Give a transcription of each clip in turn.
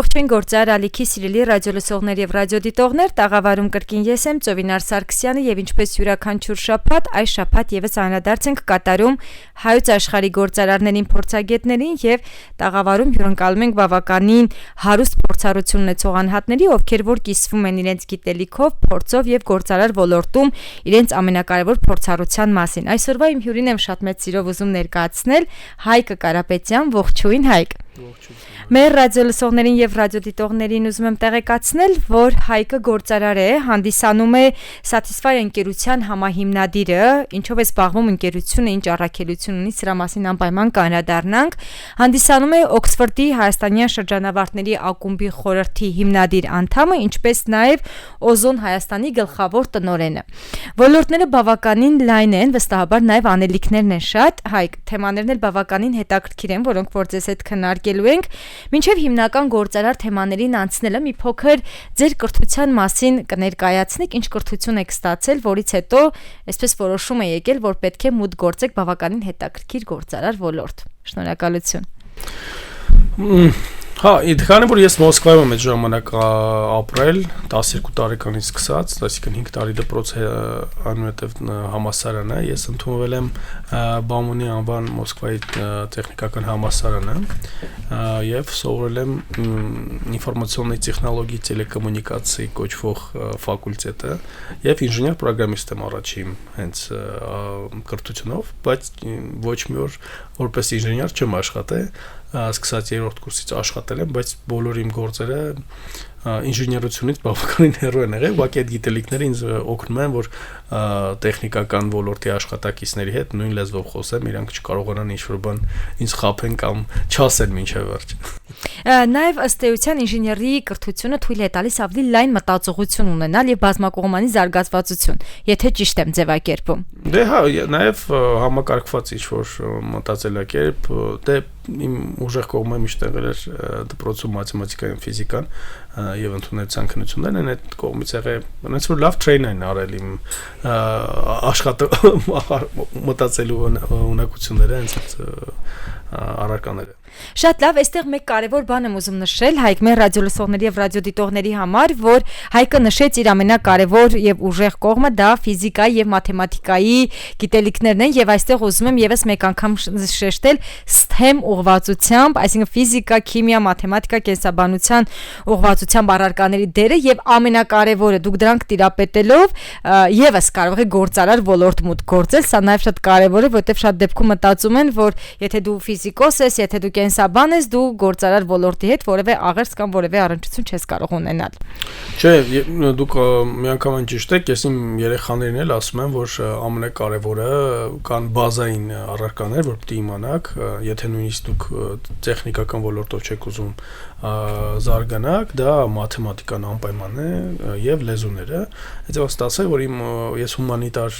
Ողջույն գործար ալիքի սիրելի ռադիոլսողներ եւ ռադիոդիտողներ, տաղավարում կրկին ես եմ Ծովինար Սարգսյանը եւ ինչպես յուրաքանչյուր շաբաթ, այս շաբաթ եւս անդրադարձ ենք կատարում հայոց աշխարհի գործարարներին, փորձագետներին եւ տաղավարում հյուրընկալում ենք բավականին հարուստ փորձառություն ունեցող անհատների, ովքեր որ կիսվում են իրենց գիտելիքով, փորձով եւ գործարար ոլորտում իրենց ամենակարևոր փորձառության մասին։ Այսօրվա իմ հյուրին եմ շատ մեծ սիրով ուզում ներկայացնել Հայկ Կարապետյան, ողջույն Հայկ։ Մեր ռադիոլսողներին եւ ռադիոդիտողներին ուզում եմ տեղեկացնել, որ Հայկը գործարար է, հանդիսանում է Satisfy ընկերության համահիմնադիրը, ինչով է զբաղվում ընկերությունը, ինչ առաքելություն ունի, սրա մասին անպայման կանդրադառնանք, հանդիսանում է Օքսֆորդի հայաստանյան շրջանավարտների ակումբի խորհրդի հիմնադիր անդամը, ինչպես նաեւ Օզոն Հայաստանի գլխավոր տնօրենը։ Ոլորտները բավականին լայն են, վստահաբար նաեւ անելիքներն են շատ։ Հայկ, թեմաներն էլ բավականին հետաքրքիր են, որոնք որ ձեզ հետ քննարկելու ենք։ Մինչև հիմնական գործարար թեմաներին անցնելը մի փոքր ձեր կրթության մասին կներկայացնեք, ինչ կրթություն եք ստացել, որից հետո այսպես որոշում եք եկել, որ պետք է մուտք գործեք բավականին հետաքրքիր գործարար ոլորտ։ Շնորհակալություն։ Հա, իդքանը որ ես Մոսկվայում եմ այդ ժամանակ ապրել 12 տարեկանից սկսած, այսինքն 5 տարի դպրոց անունետև համալսարանը, ես ընդունվել եմ Բաումանի անվան Մոսկվայի տեխնիկական համալսարանը եւ սովորել եմ ինֆորմացիոննի տեխնոլոգիա տելեկոմունիկացիա կոչվող ֆակուլտետը եւ ինժեներ պրոգրամիստ եմ առաջին հենց կրթությունով, բայց ոչ մի օր որպես ինժեներ չեմ աշխատել, սկսած երրորդ կուրսից աշխատել եմ, բայց բոլոր իմ գործերը ինժեներությունից բավականին հեռու են եղել, ուղղակի այդ գիտելիքները ինձ օգնում են, որ տեխնիկական ոլորտի աշխատակիցների հետ նույն լեզվով խոսեմ, իրանք չկարողանան ինչ-որ բան ինձ խաբեն կամ չասեն մինչև վերջ։ Նաև ըստ էության ինժեների կրթությունը թույլ է տալիս ավելի լայն մտածողություն ունենալ եւ բազմակողմանի զարգացվածություն, եթե ճիշտ եմ ձևակերպում։ Դե հա, նաև համակարգված ինչ-որ մտածելակերպ, դե իմ ուժեղ կողմը միշտ եղել էր դպրոցում մաթեմատիկան, ֆիզիկան եւ ընդունել ցանկություններն են այդ կողմից եղել, ոնց որ լավ տրեյն են արել իմ մտածելու ունակությունները, հենց առարկաները։ Շատ լավ, այստեղ մեկ կարևոր բան եմ ուզում նշել Հայկ մեր ռադիոլսողների եւ ռադիոդիտողների համար, որ Հայկը նշեց իր ամենակարևոր եւ ուժեղ կողմը, դա ֆիզիկայի եւ մաթեմատիկայի գիտելիքներն են եւ այստեղ ուզում եմ եւս մեկ անգամ շեշտել STEM ուղղվածությամբ, այսինքն ֆիզիկա, քիմիա, մաթեմատիկա, կենսաբանության ուղղվածությամբ առարկաների դերը եւ ամենակարևորը դուք դրանք տիրապետելով եւս կարող եք գործարար ոլորտ մուտք գործել, սա նաեւ շատ կարևոր է, որովհետեւ շատ դեպքում մտածում են, որ եթե դու ֆիզիկոս ես, եթե դու կենսաբան ես, դու գործարար ոլորտի հետ որևէ աղերս կամ որևէ առնչություն չես կարող ունենալ։ Չէ, դուք միանգամայն ճիշտ եք, ես իմ երեխաներին էլ ասում եմ, որ ամենակարևորը կան բազային առարկաներ, որ պետք է իմանաք, եթե նույնիսկ դուք տեխնիկական ոլորտով չեք ուզում զարգանալ, դա մաթեմատիկան անպայման է եւ լեզուները։ Հետո ստացել, որ ես հումանիտար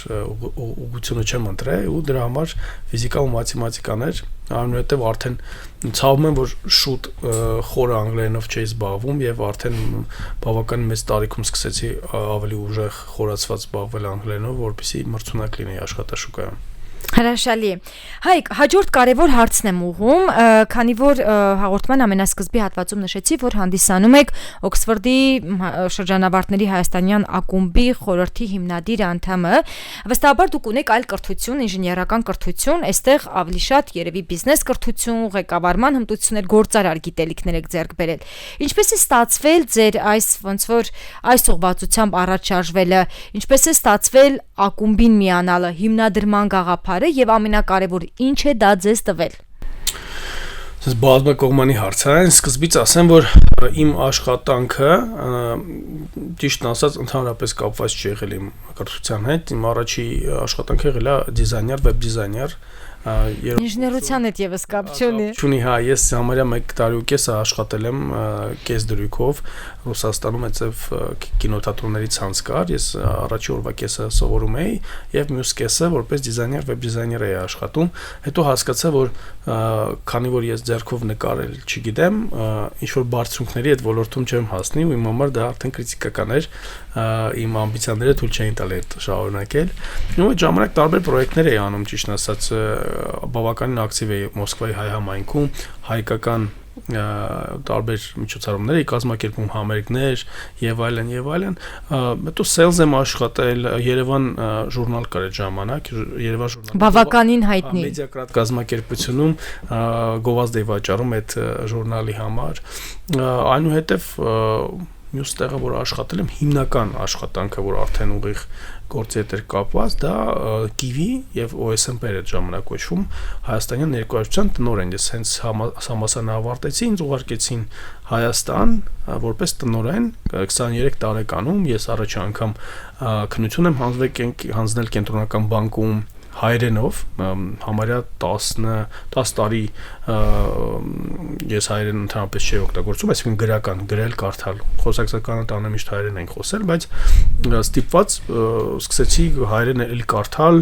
ուղղությունը չեմ ընտրել ու դրա համար ֆիզիկա ու մաթեմատիկան էր, այնուհետև արդեն ցավում եմ, որ շուտ խորը անգլերենով չէի զբաղվում եւ արդեն բավական մեծ տարիքում սկսեցի ավելի ուժեղ խորացված զբաղվել անգլերենով, որպեսզի մրցունակ լինեի աշխատաշուկայում։ Հրաշալի է։ Հայկ, հաջորդ կարևոր հարցն եմ ուղղում, քանի որ հաղորդման ամենասկզբի հատվածում նշեցի, որ հանդիսանում եք Օքսֆորդի շրջանավարտների հայաստանյան ակումբի խորհրդի հիմնադիր անդամը, վստահաբար դուք ունեք այլ կրթություն, ինժեներական կրթություն, այստեղ ավելի շատ երևի բիզնես կրթություն, ղեկավարման հմտություններ, գործարար գիտելիքներ եք ձեռք բերել։ Ինչպես է ստացվել ձեր այս ոնց որ այս ուղղվածությամբ առաջ շարժվելը, ինչպես է ստացվել ակումբին միանալը, հիմնադրման գաղափարը եւ ամենակարևորը ինչ է դա ձեզ տվել։ Ես բազմակողմանի հարց է, սկզբից ասեմ, որ իմ աշխատանքը ճիշտն ասած ընդհանրապես կապված չի եղել իմ կրթության հետ, իմ առաջի աշխատանքը եղել է դիզայներ, վեբ դիզայներ, ինժեներության հետ եւս կապ չունի։ Չունի, հա, ես համարյա 1 տարի ու կես աշխատել եմ կես դրույքով Ռուսաստանում, այդպես կինոթատրոնների ցանց կար, ես առաջի օրվա կեսը սովորում էի եւ մյուս կեսը որպես դիզայներ, վեբ դիզայներ էի աշխատում, հետո հասկացա, որ քանի որ ես ձեռքով նկարել չգիտեմ, ինչ որ բարձունքների այդ ոլորտում չեմ հասնի ու իմ համար դա արդեն քրիտիկական էր, իմ ամբիցիաները թույլ չէին տալ այդ շարունակել։ Ու այդ ժամանակ տարբեր պրոյեկտներ էի անում, ճիշտ ասած, բավականին ակտիվ էի Մոսկվայի հայ համայնքում, հայկական տարբեր միջոցառումների կազմակերպում համերգներ եւ այլն հետո sales եմ աշխատել Երևան ժուրնալ կար այդ ժամանակ Երևան ժուրնալ բավականին հայտնի մեդիակրատ կազմակերպությունում գովազդ էի վաճառում այդ ժուրնալի համար այնուհետև մյուս տեղը որ աշխատել եմ հիմնական աշխատանքը որ արդեն ուղիղ գործի հետ էր կապված դա Kiwi եւ OSMP-եր այդ ժամանակ կոչվում Հայաստանյան ներկայացության տնօրեն ես հենց համալսարանը ավարտեցի ինձ ուղարկեցին Հայաստան որպես տնօրեն 23 տարեկանում ես առաջ անգամ քննություն եմ հանձնել կենտրոնական բանկում հայերենով համարյա 10 տարի ես հայերեն ընդհանրապես չի օգտագործում, այսինքն գրական, գրել, կարդալ, խոսակցականը տանը միշտ հայերեն ենք խոսել, բայց ստիպված սկսեցի հայերեն էլի կարդալ,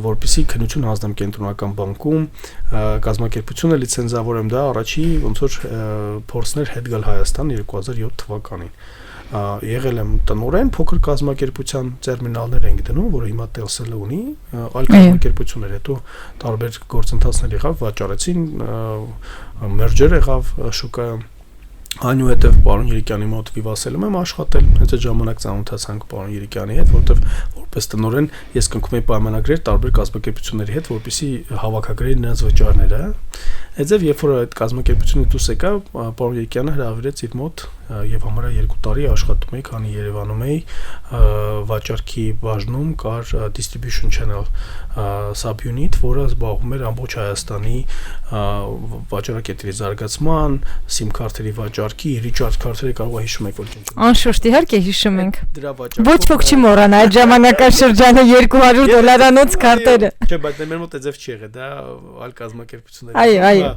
որպեսզի քննություն հանձնեմ կենտրոնական բանկում, կազմակերպությունը լիցենզավոր եմ դա առաջի ոնց որ փորձներ հետ գալ Հայաստան 2007 թվականին եղել եմ տնօրեն փոքր կազմակերպության տերմինալներ ենք դնում, որը հիմա Telcel-ը ունի, այլ կազմակերպություններ, հետո տարբեր գործընթացներ եղավ, վաճառեցին, մերջեր եղավ շուկայում։ Այնուհետև պարոն Երիկյանի մոտ Vivassel-ում եմ աշխատել, հենց այդ ժամանակ ծանոթացանք պարոն Երիկյանի հետ, որտեղ որպես տնօրեն ես կնքում էի պայմանագրեր տարբեր կազմակերպությունների հետ, որպեսզի հավաքագրեի նրանց վճարները։ Այդպես երբ որ այդ կազմակերպությունը դուրս եկա, պարոն Երիկյանը հրավիրեց իր մոտ եւ համարյա 2 տարի աշխատում էի, քանի Երևանում էի վաճառքի բաժնում կար distribution channel subunit, որը զբաղվում էր ամբողջ Հայաստանի վաճառակետերի զարգացման, SIM քարտերի վաճառքի, recharge քարտերի կարող է հիշում եք որ ինչ։ Անշուշտ իհարկե հիշում ենք։ Դրա վաճառքը Ոչ ոք չի մոռանա այդ ժամանակաշրջանը $200 քարտերը։ Չէ, բայց մեր մոտ այդպես չի եղել, դա այլ կազմակերպություններ։ Այո։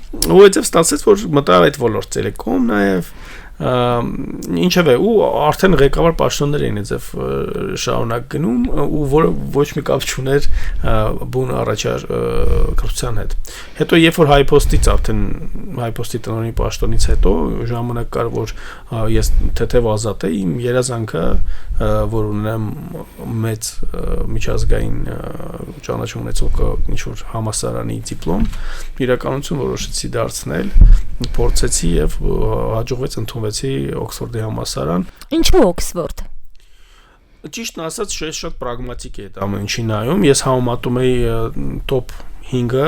Ու այդպես ստացեց որ մտա այդ ոլորտ Telecom նաև ինչևէ ու արդեն ղեկավար պաշտոններ էին այդպես շարունակ գնում ու որը ոչ մի կապ չուներ բուն առաջարկության հետ հետո երբ որ Հայփոստից արդեն Հայփոստի տնօրենի պաշտոնից հետո ժամանակ կար որ ես թեթև ազատ էի իմ երազանքը որ ունեմ մեծ միջազգային ճանաչում ունեցող ինչ որ համալսարանի դիպլոմ իրականություն որոշեցի դարձնել փորձեցի եւ հաջողվեց ընդունվեցի Օքսֆորդի համալսարան։ Ինչու Օքսֆորդ։ Ճիշտն ասած, շատ պրագմատիկ է այդ ամեն ինչի նայում։ Ես համեմատում էի top 5-ը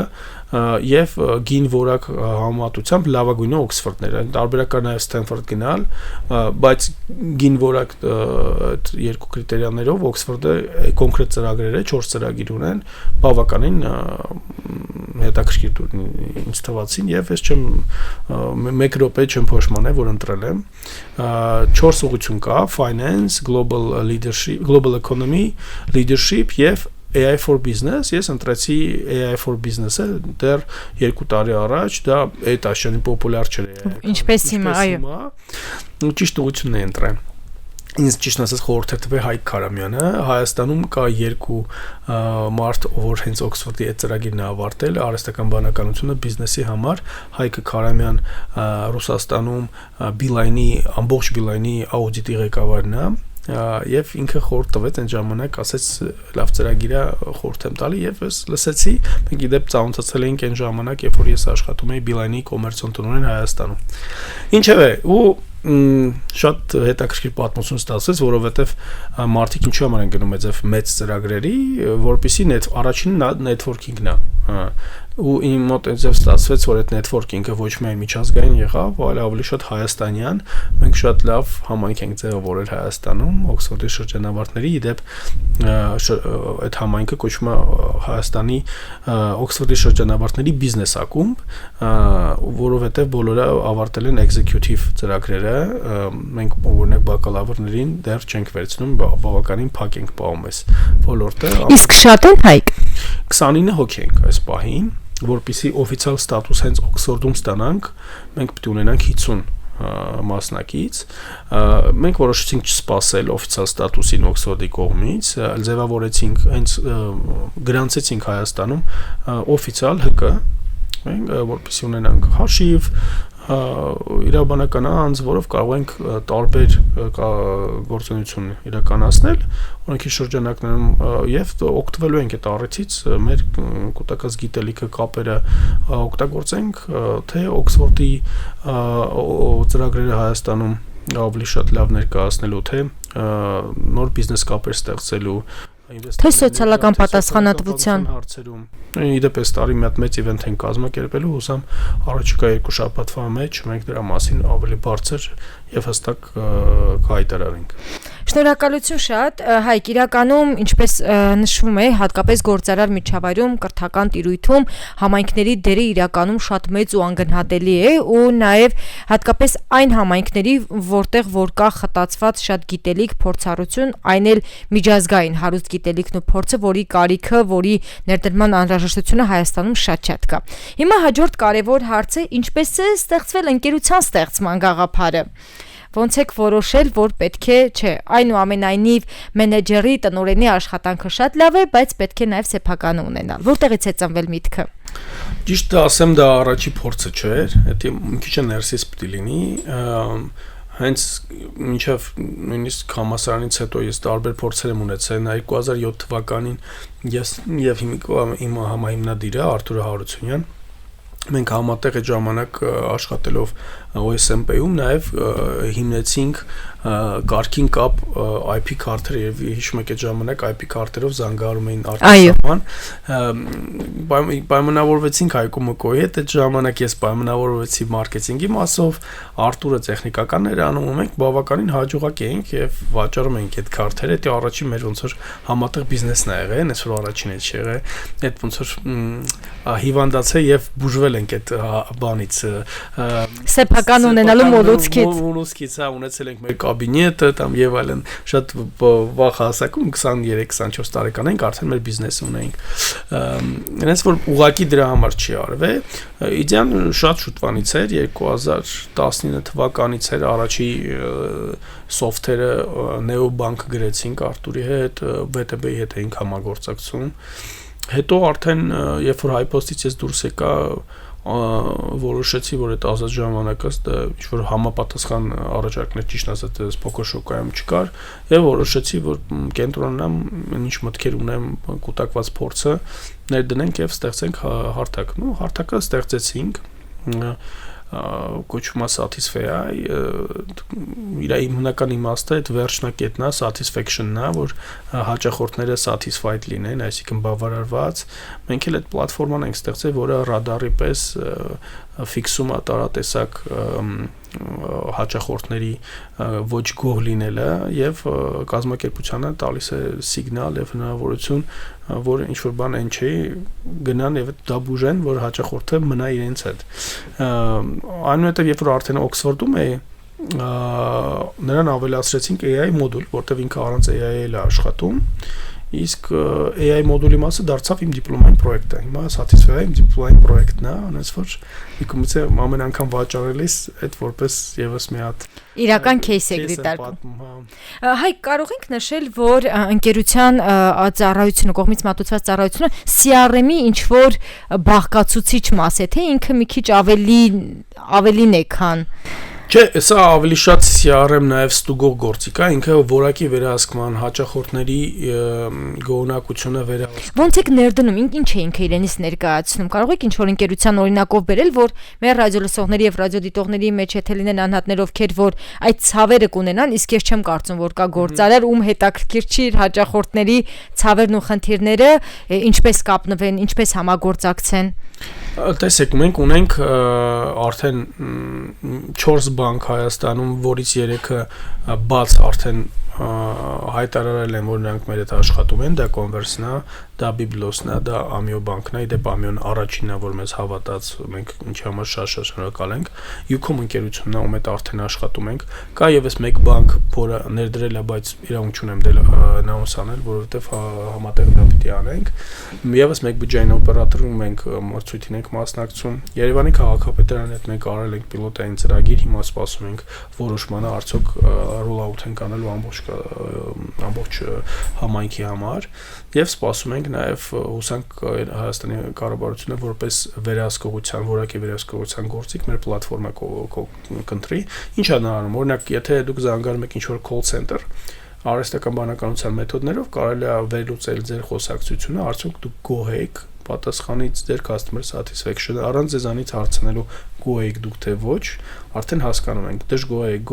եւ գին որակ համատությամբ լավագույնը Օքսֆորդները տարբերակար նաեւ Ստենֆորդ գնալ բայց գին որակ այդ երկու կրիտերիաներով Օքսֆորդը կոնկրետ ծրագրեր է 4 ծրագիր ունեն բավականին հետաքրքիր ինձ թվացին եւ ես չեմ 1 րոպե չեմ փոշմանել որ ընտրել եմ 4 ուղղություն կա finance global leadership global economy leadership եւ AI for business, ես ընտրեցի AI for business-ը դեռ 2 տարի առաջ, դա այդ աշանի պոպուլյար չէր AI։ Ինչպես հիմա, այո։ Ու ճիշտ ուղղությունն է ընտրել։ Ինձ ճիշտ ասած խորհրդատվի Հայկ Քարամյանը, Հայաստանում կա 2 մարդ, որ հենց Օքսֆորդի այդ ծրագիրն է ավարտել, արհեստական բանականությունը բիզնեսի համար, Հայկը Քարամյան Ռուսաստանում Beeline-ի ամբողջ Beeline-ի աուդիտի ղեկավարն է եւ ինքը խորհուրդ տվեց այն ժամանակ ասեց լավ ծրագիր է խորհուրդ եմ տալի եւ ես լսեցի մենք իդեպ ծանոթացել էինք այն ժամանակ երբ որ ես աշխատում էի Beeline-ի կոմերցիոն տնօրեն Հայաստանում ինչևէ ու շատ հետաքրքիր պատմություն ստացվեց որովհետեւ մարդիկ ինչու համար են գնում այդպես մեծ ծրագրերի որպեսի առաջինն նեթվորքինգն է ու իմ մոտ այդպես ստացվեց որ այդ նեթվորքինգը ոչ միայն միջազգային եղավ այլ ավելի շատ հայաստանյան մենք շատ լավ համայնք ենք ձևավորել Հայաստանում Օքսֆորդի շրջանավարտների իդեպ այդ համայնքը կոչվում է Հայաստանի Օքսֆորդի շրջանավարտների բիզնես ակումբ որովհետեւ բոլորը ավարտել են executive ծրագրերը մենք օրինակ բակալավրներին դեռ չենք վերցնում բավականին փակ ենք պահում այս ոլորտը իսկ շատ են Հայկ 29 հոգի ենք այս պահին որպեսզի օֆիցիալ ստատուս հենց Օքսֆորդում ստանանք մենք պետք է ունենանք 50 մասնակից մենք որոշեցինք չսպասել օֆիցիալ ստատուսին Օքսֆորդի կողմից ձևավորեցինք հենց գրանցեցինք Հայաստանում օֆիցիալ ՀԿ որպեսզի ունենանք հաշիվ իրավաբանական անձ, որով կարող ենք տարբեր գործունեություն իրականացնել օրենքի շրջանակներում եւ օգտվելու ենք այդ առիթից մեր կուտակած գիտելիքը կապերը օգտագործենք թե Օքսֆորդի ծրագրերը Հայաստանում ավելի շատ լավ ներկայացնելու թե նոր բիզնես կապեր ստեղծելու թե սոցիալական պատասխանատվության հարցերում իդեպ տարի մի հատ մեծ իվենթ են կազմակերպելու հուսամ առաջիկա 2 շաբաթվա մեջ մենք դրա մասին ավելի բարձր եւ հստակ կհայտարարենք Շնորհակալություն շատ Հայկ իրականում ինչպես նշվում է հատկապես գործարար միջավայրում կրթական տիրույթում համայնքների դերը իրականում շատ մեծ ու անգնահատելի է ու նաեւ հատկապես այն համայնքների որտեղ որ կա խտացված շատ գիտելիք փորձառություն այն էլ միջազգային հարուստ գիտելիքն ու փորձը որի կարիքը որի ներդրման անհրաժեշտությունը Հայաստանում շատ կա Հիմա հաջորդ կարևոր հարցը ինչպես է ստեղծվել ընկերության ստեղծման գաղափարը Ոնց եք որոշել, որ պետք է, չէ, այնուամենայնիվ մենեջերի տնօրենի աշխատանքը շատ լավ է, բայց պետք է նաև սեփական ունենալ։ Որտեղից է ծնվել միտքը։ Ճիշտ ասեմ, դա առաջի փորձը չէր, դա մի քիչ ներսից պետք է լինի, հենց մինչև նույնիսկ համասարանից հետո ես տարբեր փորձեր եմ ունեցել 2007 թվականին ես եւ իմ համահիմնադիրը Արթուր Հարությունյան մենք համատեղ այդ ժամանակ աշխատելով OSMP-ում նաև հիմնեցինք կարգին կապ IP քարտերը եւ հիշում եք այդ ժամանակ IP քարտերով զանգահարում էին արտասահման պայմանավորվեցինք Հայկո Մկոյի հետ այդ ժամանակ ես պայմանավորվեցի մարքեթինգի մասով Արտուրը տեխնիկական էր անում ու մենք բավականին հաջողակ էինք եւ վաճառում էինք այդ քարտերը դա առաջին մեր ոնց որ համատեղ բիզնեսն է եղել այնպես որ առաջին է չեղել այդ ոնց որ հիվանդացել եւ բուժվել ենք այդ բանից սեփական ունենալու մոլուցքից հա ունեցել ենք մեր կաբինետը там եւ այլն շատ վաղ հասակում 23-24 տարեկան ենք արդեն մեր բիզնեսը ունեինք այնպես որ ուղակի դրա համար չի արվել իդեան շատ շուտվանից էր 2019 թվականից էր առաջի սոֆթերը Neobank գրեցինք Արտուրի հետ VTB-ի հետ էինք համագործակցում հետո արդեն երբ որ Հայփոստից ես դուրս եկա որոշեցի որ այդ ազատ ժամանակս դա ինչ որ համապատասխան առաջարկներ ճիշտ ասած փոքր շոկայում չկար եւ որոշեցի որ կենտրոնանամ ինչ մտքեր ունեմ կուտակված փորձը ներդնենք եւ ստեղծենք հարթակ նո հարթակը ստեղծեցինք կոչվում է satisfy իր հիմնական իմաստը այդ վերջնակետն է satisfaction-ն է որ հաճախորդները satisfied լինեն այսինքն բավարարված մենք էլ այդ պլատֆորման ենք ստեղծել որը ռադարի պես ֆիքսում է տարատեսակ հաճախորդների ոչ գոհ լինելը եւ կազմակերպությանը տալիս է սիգնալ եւ հնարավորություն որ ինչ որ բան այն չի գնան եւ դա բուժեն որ հաճախորդը մնա իրենց հետ այնուհետեւ երբ որ արդեն Օքսֆորդում է նրան ավելացրեցինք AI մոդուլ որտեղ ինքը առանց AI-ի է աշխատում իսկ AI մոդուլի մասը դարձավ իմ դիպլոմային պրոյեկտը հիմա satisfy իմ դիպլոմային պրոյեկտն է այնպես որ իքումից ամեն անգամ վաճառելիս այդ որպես եւս մի հատ իրական кейս է դիտարկում Հայ կարող ենք նշել որ ընկերության ծառայությունը կողմից մատուցված ծառայությունը CRM-ի ինչ որ բաղկացուցիչ մաս է թե ինքը մի քիչ ավելին է քան Չէ, սա ավելի շատ CRM նաև ստուգող գործիք է, ինքը որակի վերահսկման հաճախորդների գոհունակությունը վերահսկում։ Ոնց եք ներդնում, ինչ է ինքը իրենից ներկայացնում։ Կարող եք ինչ-որ ընկերության օրինակով բերել, որ մեր ռադիոլսողների եւ ռադիոդիտողների մեջ եթե լինեն անհատներ, ովքեր որ այդ ցավերը կունենան, իսկ ես չեմ կարծում, որ կա գործարար, ում հետաքրքիր չի իր հաճախորդների ցավերն ու խնդիրները, ինչպես կապնվեն, ինչպես համագործակցեն։ Տեսեք, մենք ունենք արդեն 4 բանկ Հայաստանում, որից 3-ը բաց արդեն հայտարարել են, որ նրանք մեր հետ աշխատում են, դա Converse-ն է, դա Biblos-ն է, դա Amio բանկն է, դեպ Amio-ն առաջինն է, որ մեզ հավատաց, մենք ինչի համար շատ շնորհակալ ենք։ Ucom ընկերությունն է, ում հետ արդեն աշխատում ենք։ Կա եւս մեկ բանկ, որը ներդրել է, բայց իրավունք չունեմ դել announce անել, որովհետեւ համատեղ դա պիտի պիտի անենք։ Եվս մեկ բյուջեային օպերատորում մենք մրցույթին ենք մասնակցում։ Երևանի քաղաքապետարանի հետ մենք արել ենք պիլոտային ծրագիր, հիմա սպասում ենք որոշմանը, արդյոք roll-out ենք անելու ամբողջ համայնքի համար եւ սպասում ենք նաեւ հուսանք Հայաստանի կառավարությունը որպես վերահսկողության, որակի վերահսկողության գործիք մեր պլատֆորմա կընտրի։ Ինչ է նա անում։ Օրինակ, եթե դուք զանգանում եք ինչ-որ call center, արհեստական բանականության մեթոդներով կարելի է վերլուծել ձեր խոսակցությունը, արդյոք դուք գոհ եք պատասխանից, ձեր customer satisfaction-ը, առանց ձեզանից հարցնելու գոհ եք դուք թե ոչ, արդեն հասկանում ենք,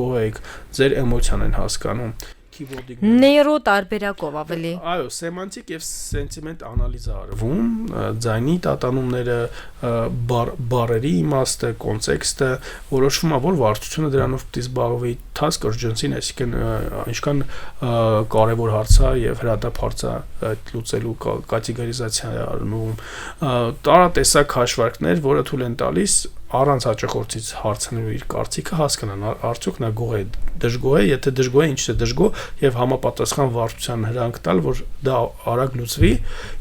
գոհ եք, ձեր էմոցիան են հասկանում։ Նեյրո տարբերակով ավելի։ Այո, սեմանտիկ եւ սենտիմենտ անալիզ արվում, ձայնի տատանումները, բառերի իմաստը, կոնտեքստը, որոշվում է, որ վարչությունը դրանով պիտի զբաղվի task urgency-ն, այսինքն ինչքան կարևոր հարց է եւ հրատապ հարց է լուծելու կատեգորիզացիա արնում, տարատեսակ հաշվարկներ, որը թույլ են տալիս առանց հաճախորդից հարցնելու իր կարծիքը հասկանան, արդյոք նա գոհ է, դժգոհ է, եթե դժգոհ է, ինչն է դժգոհ եւ համապատասխան վարչության հրանք տալ, որ դա արագ լուծվի,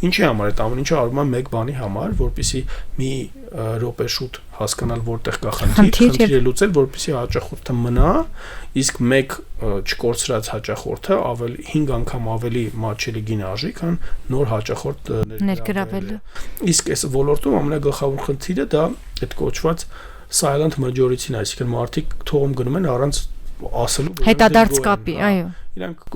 ինչի համար է ամեն ինչը արվում է մեկ բանի համար, որպեսզի մի րոպե շուտ հասկանալ որտեղ կա խնդիրը լուծել, որպեսզի հաճախորդը մնա, իսկ մեկ չկորցրած հաճախորդը 5 անգամ ավելի մատչելի գին արժի, քան նոր հաճախորդ ներգրավելը։ Իսկ այս ոլորտում ամենագլխավոր խնդիրը դա այդ կոչված silent majority-ն, այսինքն մարդիկ թողում գնում են առանց ասելու հետադարձ կապի, այո։ Իրանք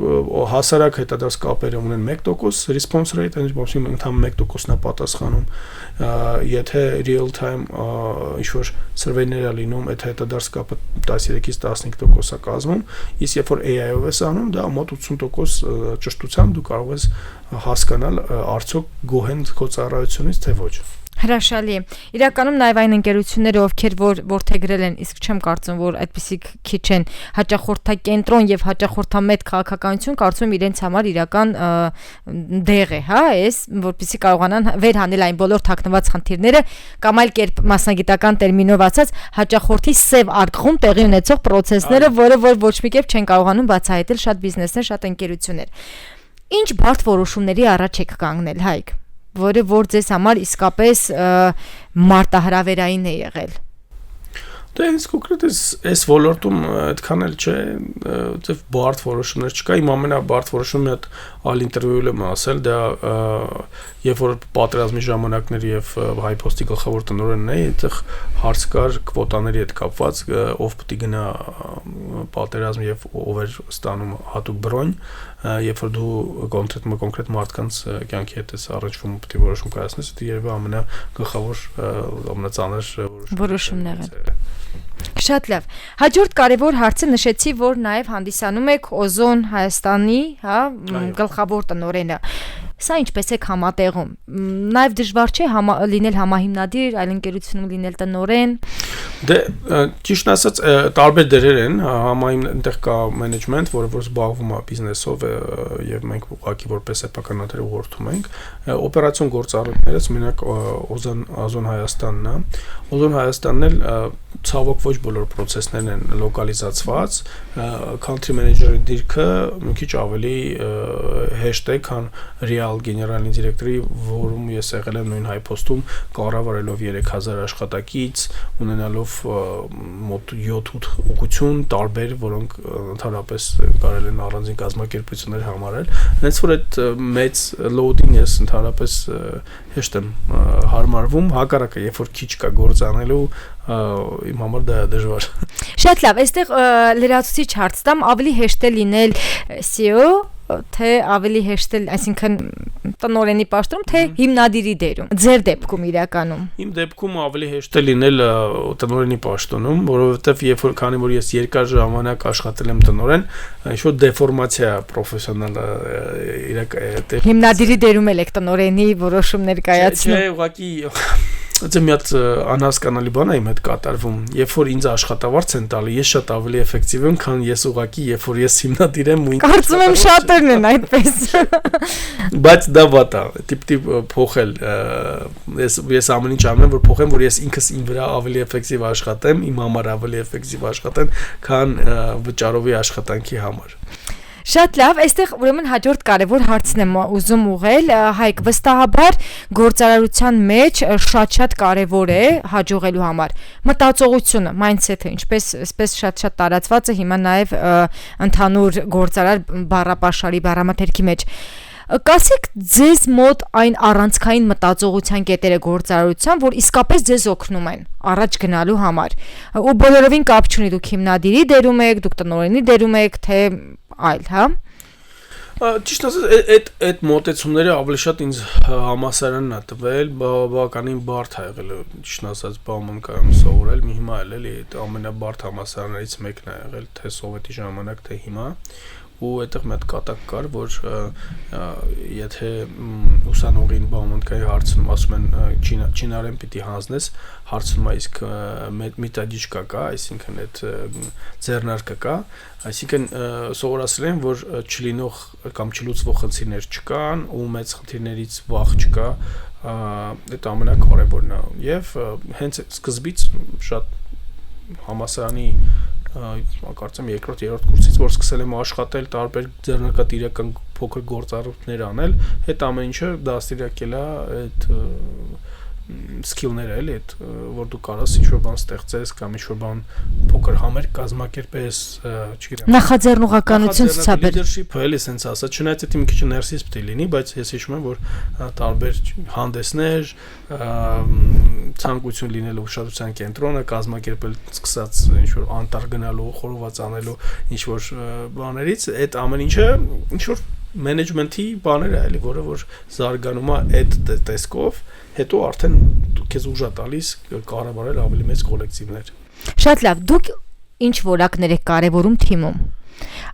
հասարակ հետադարձ կապերը ունեն 1% response rate, այնպես ընդհանուր 1%-ն է պատասխանում։ Եթե real time ինչ-որ survey-ներ է լինում, այդ հետադարձ կապը 13-ից 15% է կազմում, իսկ երբ որ AI-ով ես անում, դա մոտ 80% ճշտությամբ դու կարող ես հասկանալ արդյոք գոհ են քո ծառայությունից թե ոչ։ Հրաշալի է։ Իրականում նաև այն ընկերությունները, ովքեր որդեգրել են, իսկ չեմ կարծում, որ այդպիսիք քիչ են հաճախորդակենտրոն եւ հաճախորդամետ քաղաքականություն, կարծում եմ իրենց համար իրական դեղ է, հա, այս, որպեսզի կարողանան վերհանել այն բոլոր թաքնված խնդիրները կամ այլ կերպ մասնագիտական տերմինով ասած հաճախորդի սև արգղում տեղի ունեցող process-ները, որը որ ոչ մի կերպ չեն կարողանում բացահայտել շատ բիզնեսներ, շատ ընկերություններ։ Ինչ բարդ որոշումների առաջ եք կանգնել, Հայկ, որը որ ձեզ համար իսկապես մարտահրավերային է եղել։ Դե ինձ կոնկրետ այս ոլորտում այդքան էլ չէ, այդպես բարդ որոշումներ չկա, իմ ամենաբարդ որոշումը այդ այլ ինտերվյուում եմ ասել, դա երբ որ պատերազմի ժամանակներ եւ հայփոստի գլխավոր տնօրենն էի, այդտեղ հարց կար կվոտաների հետ կապված, ով պետք է գնա պատերազմ եւ ով էր ստանում հատուկ բրոնь, երբ որ դու կոնկրետ մարդկանց կյանքի հետ ես առնչվում պետք է որոշում կայացնես, դա երևի ամենագլխավոր ամենածանր որոշումն է։ Շատ լավ։ Հաջորդ կարևոր հարցը նշեցի, որ նաև հանդիսանում եք Օզոն Հայաստանի, հա, գլխավոր տնօրենը։ Սա ինչպես է համատեղում։ Նաև դժվար չէ լինել համահիմնադիր, այլ ընկերությունում լինել տնօրեն։ Դե ճիշտ ասած տարբեր դերեր են, այնտեղ կա մենեջմենտ, որը որ զբաղվում է բիզնեսով եւ մենք ուղղակի որպես սեփականատեր ուղղորդում ենք։ Օպերացիոն գործառույթներից մենակ Օզոն Հայաստանն է։ Օզոն Հայաստանն էլ ցավոք ոչ բոլոր process-ներն են լոկալիզացված, country manager-ի դիրքը մի քիչ ավելի հեշտ է, քան real գեներալի դիրեկտորի, որում ես եղել եմ նույն հայփոստում, կառավարելով 3000 աշխատակից, ունենալով մոտ 7-8 ուղղություն տարբեր, որոնք ընդհանրապես կարելի են առանձին կազմակերպություններ համարել։ Հենց որ այդ մեծ loading-ը ընդհանրապես հեշտ եմ հարմարվում, հակառակը, երբ որ քիչ կա գործ անելու, իմ համար դա դժվար։ Շատ լավ, այստեղ լրացուցիչ հարց տամ, ավելի հեշտ է լինել CEO, թե ավելի հեշտ է, այսինքն տնօրենի պաշտոնում, թե հիմնադիրի դերում։ Ձեր դեպքում իրականում։ Իմ դեպքում ավելի հեշտ է լինել տնօրենի պաշտոնում, որովհետև երբ որ քանի որ ես երկար ժամանակ աշխատել եմ տնօրեն, ինչ-որ դեֆորմացիա պրոֆեսիոնալ հիմնադիրի դերում եք տնօրենի որոշումներ կայացնում։ Չէ, ուղղակի Це մի հատ անհասկանալի բան է իմ հետ կատարվում, երբ որ ինձ աշխատավարձ են տալի, ես շատ ավելի էֆեկտիվ եմ, քան ես ուղղակի, երբ որ ես հիմնադիր եմ ու ինքս կարծում եմ շատերն են այդպես։ Բայց դա վատ է, տիպ փոխել, ես ամեն ինչ անում եմ, որ փոխեմ, որ ես ինքս իմ վրա ավելի էֆեկտիվ աշխատեմ, իմ համար ավելի էֆեկտիվ աշխատեմ, քան վճարովի աշխատանքի համար։ Շատ լավ, այստեղ ուրեմն հաջորդ կարևոր հարցն եմ ուզում ուղղել, Հայկ, վստահաբար գործարարության մեջ շատ կարևոր է հաջողելու համար մտածողությունը, mindset-ը, ինչպես շատ տարածված է հիմա նաև ընդհանուր գործարար բառապաշարի բառամթերքի մեջ։ Կասեք ձեզ մոտ այն առանցքային մտածողության կետերը գործարարության, որ իսկապես ձեզ օգնում են առաջ գնալու համար։ Ու բոլորովին կապ չունի դուք հիմնադիրի դերում եք, դուք տնօրենի դերում եք, թե այլ, հա։ Ճիշտ ասած, այդ մոտեցումները ավելի շատ ինձ համասարանն է տվել, բավականին բարդ ա եղել, ճիշտ ասած, բաման կարամ սովորել, հիմա էլի այդ ամենաբարդ համասարաններից մեկն է եղել, թե սովետի ժամանակ, թե հիմա, ու այդտեղ մի հատ կատակ կար, որ եթե ուսանողին բամանքայի հարցնում ասում են չինարեն պիտի հանձնես, հարցնում է իսկ մետադիչկա կա, այսինքն այդ ձեռնարկը կա, այսինքն սովորացրել են, որ չլինող կամ չլուծվող խնդիրներ չկան ու մեծ խնդիրներից վախ չկա, այդ ամենակարևորն է, եւ հենց սկզբից շատ համասարանի կարծեմ երկրորդ կուրսից, որ սկսել եմ աշխատել տարբեր ձեռնարկատիրական փոքր գործառույթներ անել, այդ ամեն ինչը դաստիարակել է այդ skillները էլի, այդ որ դու կարաս ինչ-որ բան ստեղծես կամ ինչ-որ բան փոքր համերգ կազմակերպես, չգիտեմ։ Նախաձեռնողականություն ցուցաբեր։ Leadership-ը էլի sense ասած, չնայած դա մի քիչ ներսից պետք է լինի, բայց ես հիշում եմ, որ տարբեր հանդեսներ, ցանկություն լինելու ուշադրության կենտրոնը կազմակերպել սկսած ինչ-որ անտառ գնալու, խորոված անելու ինչ-որ բաներից, այդ ամեն ինչը ինչ-որ մենեջմենթի բաներ է էլի, որը որ զարգանում է այդ տեսքով, հետո արդեն քեզ ուժ է տալիս կառավարել ավելի մեծ կոլեկտիվներ։ Շատ լավ, դուք ինչ որակներ եք կարևորում թիմում։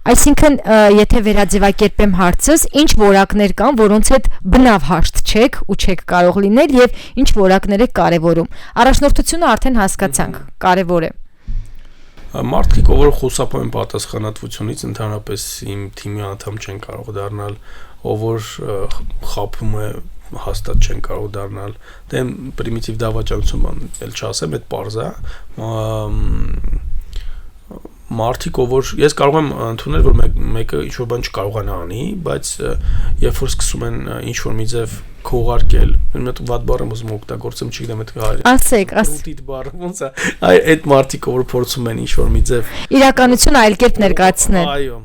Այսինքն, եթե վերաձևակերպեմ հարցս, ինչ որակներ կան, որոնց հետ բնավ հաշտ չեք ու չեք կարող լինել եւ ինչ որակներ եք կարևորում։ Առաջնորդությունը արդեն հասկացանք, կարևոր է։ Մարդիկ, ով որ խուսափում են պատասխանատվությունից, ընդհանրապես իմ թիմի անդամ չեն կարող դառնալ, ով որ խաբում է հաստատ չեն կարող դառնալ, դե պրիմիտիվ դավաճանություն բան էլ չասեմ, այդ պարզ է, մարդիկ, ով որ ես կարող եմ ընդունել, որ մեկը ինչ-որ բան չկարողանա անի, բայց երբ որ սկսում են ինչ-որ մի ձև քողարկել, մի հատ վատ բառ եմ ուզում օգտագործեմ, չգիտեմ այդ հայերեն։ Ասեք, Ռուտիտ բառը ոնց է, այդ մարդիկ, ով որ փորձում են ինչ-որ մի ձև իրականություն այլ կերպ ներկայացնել։ Այո։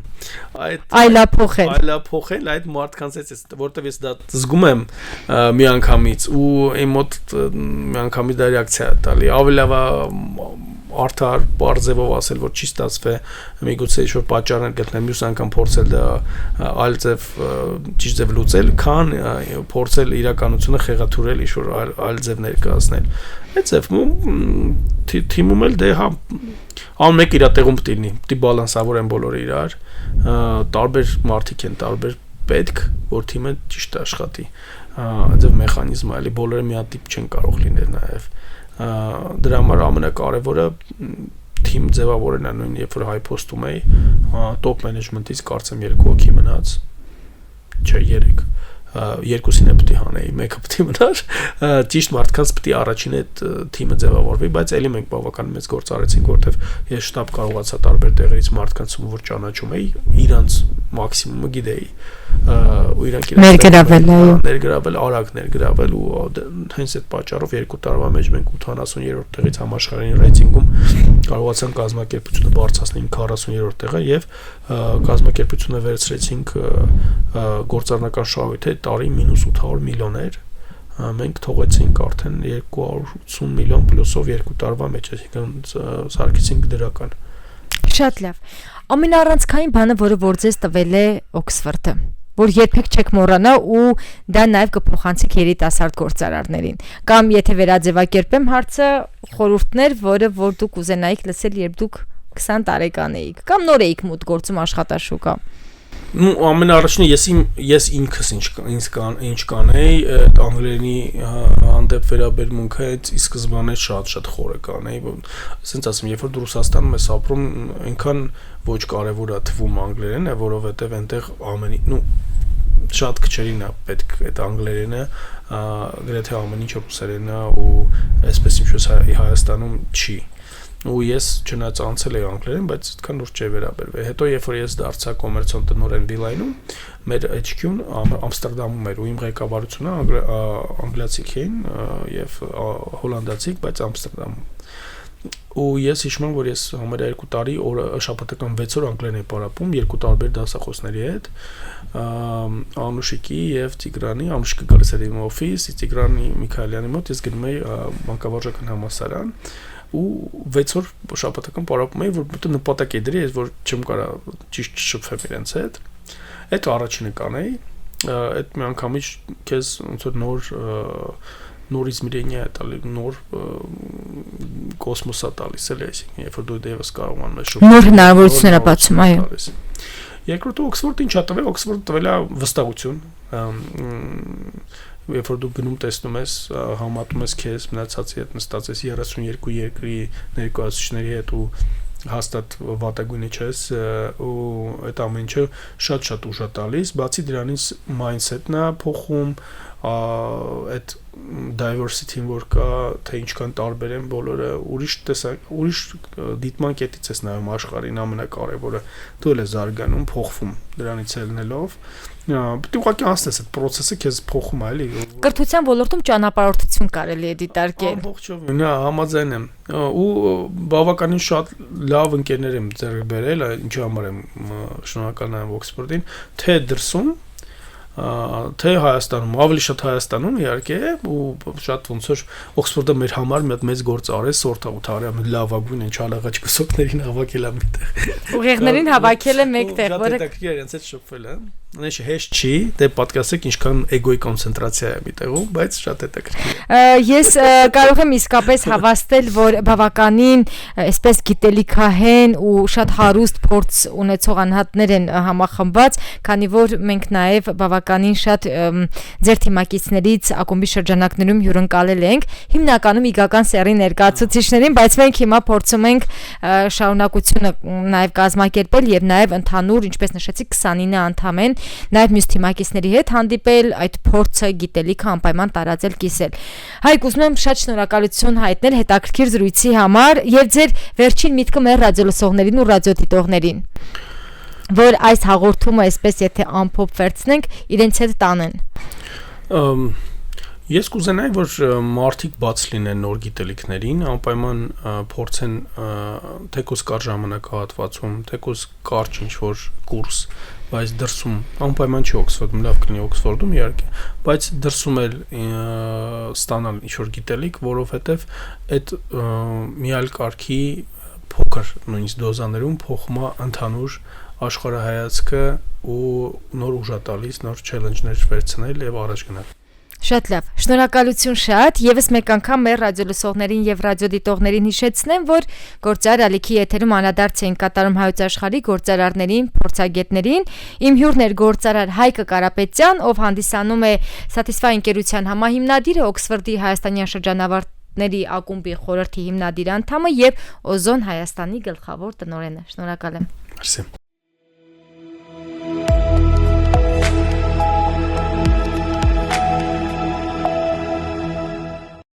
Այլափոխել այդ մարդկանց հետ, որտեվ ես դա զգում եմ միանգամից ու իմ մոտ միանգամից դա ռեակցիա է տալի, ավելի լավ արդար բարձեվով ասել, որ չի ստացվի, միգուցե ինչ-որ պատճառներ գտնել, մյուս անգամ փորձել դա այլ ձև ճիշտ ձև լուծել, քան փորձել իրականությունը խեղաթյուրել, ինչ-որ այլ ձև ներկայացնել։ Այդ ձևում թիմում էլ դե հա ամեն իր տեղում պետք է լինի, պետք է բալանսավորեն բոլորը իրար, տարբեր մարդիկ են, տարբեր պետք, որ թիմը ճիշտ աշխատի։ Այդ մեխանիզմը էլի բոլորը միատիպ չեն կարող լինել նաև։ Դրա համար ամենակարևորը թիմ ձևավորելն է, նույն երբ որ հայփոստում էի, top management-ից կարծեմ 2 հոգի մնաց, չէ 3, երկուսին է պետք է հանեի, մեկը պետք է մնար, ճիշտ մարդկանց պետք է առաջին այդ թիմը ձևավորվի, բայց ելի մենք բավական մեծ գործ արեցինք, որտեվ ես շտապ կարողացա տարբեր տեղերից մարդկանց որ ճանաչում էի, իրանց մաքսիմումը գիտեի, ու իրանք ներգրավել, արագ ներգրավել ու հենց այդ պատճառով 2 տարվա մեջ մենք 80-րդ տեղից համաշխարհային ռեյտինգում կարողացանք կազմակերպությունը բարձրացնել 40-րդ տեղը եւ կազմակերպությունը վերցրեցինք գործառնական շահույթ տարի -800 միլիոներ, մենք թողեցինք արդեն 280 միլիոն պլյուսով 2 տարվա մեջ, այսինքն սարքեցինք դրական։ Շատ լավ։ Ամենառանցքային բանը, որը որ ձեզ տվել է Օքսֆորդը, որ երբեք չեք մոռանա ու դա նաև կփոխանցեք երիտասարդ գործարարներին։ Կամ եթե վերաձևակերպեմ հարցը, խորհուրդներ, որ դուք կուզենայիք լսել, երբ դուք 20 տարեկան էիք, կամ նոր էիք մուտք գործում աշխատաշուկա։ Ամենաառաջինը ես ինքս ինչ կանեի, անգլերենի հանդեպ վերաբերմունքը ի սկզբանե շատ խորը կանեի, ասենց ասեմ, երբ որ դու Ռուսաստանում ես ապրում, այնքան ոչ կարևոր է թվում անգլերենը, որովհետև այնտեղ շատ քչերին է պետք այդ անգլերենը, գրեթե ամեն ինչ ռուսերենն է ու այսպես ինչպես Հայաստանում չի։ ու ես չնայած անցել էի անգլերեն, բայց այդքան լուրջ չէ վերաբերվել։ Հետո երբ որ ես դարձա կոմերցիոն տնօրեն Beeline-ում, մեր HQ-ն Ամստերդամում էր ու իմ ղեկավարությունը անգլիացիք էին եւ հոլանդացիք, բայց Ամստերդամում։ Ու ես հիշում եմ, որ ես համարյա 2 տարի օրը շաբաթական 6 օր անգլերեն էի պարապում 2 տարբեր դասախոսների հետ, Անուշիկի եւ Տիգրանի, Անուշիկը գալիս էր իմ օֆիս, Տիգրանի Միքայելյանի մոտ ես գնում էի մանկավարժական համալսարան ու 6 օր շաբաթական պարապում էի, որ մտը նպատակ է դրի, որ չեմ կարա ճիշտ շփվեմ իրենց հետ։ Այդ առաջինը կանեի, այդ մի անգամից քեզ ոնց որ նոր իզմիրենիա է տալի, նոր կոսմոսա տալիս էլ է, այսինքն երբ որ դու դեպս կարողանում ես շփվել։ Նոր հնարավորություններ է բացում, այո։ Երկրորդը Օքսֆորդը ինչ է տվել, Օքսֆորդը տվել է վստահություն։ Երբ որ դու գնում տեսնում ես, համատում ես քեզ մնացածի հետ, նստած ես 32 երկրի ներկայացուցիչների հետ ու հաստատ վատագույնը չես ու այդ ամեն ինչը շատ ուժ է տալիս, բացի դրանից mindset-ն է փոխում, այդ diversity-ն որ կա, թե ինչքան տարբեր են բոլորը, ուրիշ դիտման կետից ես նայում աշխարհին, ամենակարևորը դու ես զարգանում, փոխվում դրանից ելնելով, պետք է ուղղակի անցնես այդ process-ը քեզ փոխում է, էլի։ Կրթության ոլորտում ճանապարհորդություն կարելի է դիտարկել։ Ամբողջովին, համաձայն եմ, ու բավականին շատ լավ ընկերներ եմ ձեռք բերել, ինչի համար եմ շնորհակալ նայեմ Օքսֆորդին, թե դրսում թե Հայաստանում, ավելի շատ Հայաստանում իհարկե, ու շատ ոնց որ Օքսֆորդը մեր համար մի հատ մեծ գործ արեց, սորտաղութարյա լավագույն են չալաղաչ կուսակներին հավաքել է միտեղ։ Ուղեղներին հավաքել է մեկտեղ, որը հետաքրքիր է իրենց հետ շփվել, հա։ Նույնիսկ հեշտ չի, դե պատկասեք ինչքան էգոյի կոնցենտրացիա է միտեղում, բայց շատ հետաքրքիր է։ Ես կարող եմ իսկապես հավաստել, որ բավականին այսպես գիտելիքահեն ու շատ հարուստ փորձ ունեցող անհատներ են համախմբված, քանի որ մենք նաև բավականին շատ ձեր թիմակիցներից ակումբի շրջանակներում հյուրընկալել ենք, հիմնականում իգական սերի ներկայացուցիչներին, բայց մենք հիմա փորձում ենք շարունակությունը նաև կազմակերպել եւ նաև ընդհանուր, ինչպես նշեցի, 29 անդամ են նաև մյուս թիմակիցների հետ հանդիպել, այդ փորձը, գիտելիքը անպայման տարածել, կիսել։ Հայկ, ուզում եմ շատ շնորհակալություն հայտնել հետաքրքիր զրույցի համար եւ ձեր վերջին միտքը մեր ռադիոլսողներին ու ռադիոդիտողներին, որ այս հաղորդումը, այսպես եթե ամփոփ վերցնենք, իրենց հետ տանեն։ Ես կուզենայի, որ մարդիկ բաց լինեն նոր գիտելիքներին, անպայման փորձեն թեկուզ կար ժամանակահատվածում, թեկուզ կարճ ինչ-որ կուրս, բայց դրսում, անպայման չի Օքսֆորդում, լավ կլինի Օքսֆորդում իհարկե, բայց դրսում էլ ստանալ ինչ-որ գիտելիք, որովհետև այդ մի այլ կարգի փոքր նույնիսկ դոզաներում փոխում է ընդհանուր աշխարհայացքը ու նոր ուժ է տալիս, նոր չելենջներ վերցնել եւ առաջ գնալ։ Շատ լավ, շնորհակալություն շատ, եւս մեկ անգամ մեր ռադիոլսողներին եւ ռադիոդիտողներին հիշեցնեմ, որ գործարար ալիքի եթերում անդրադարձ էին կատարում հայոց աշխարհի գործարարներին, փորձագետներին։ Իմ հյուրն էր գործարար Հայկը Կարապետյան, ով հանդիսանում է Satisfy ընկերության համահիմնադիրը, Օքսֆորդի հայաստանյան շրջանավարտների ակումբի խորհրդի հիմնադիր անդամը եւ Օզոն Հայաստանի գլխավոր տնօրենը։ Շնորհակալ եմ։ Մերսի։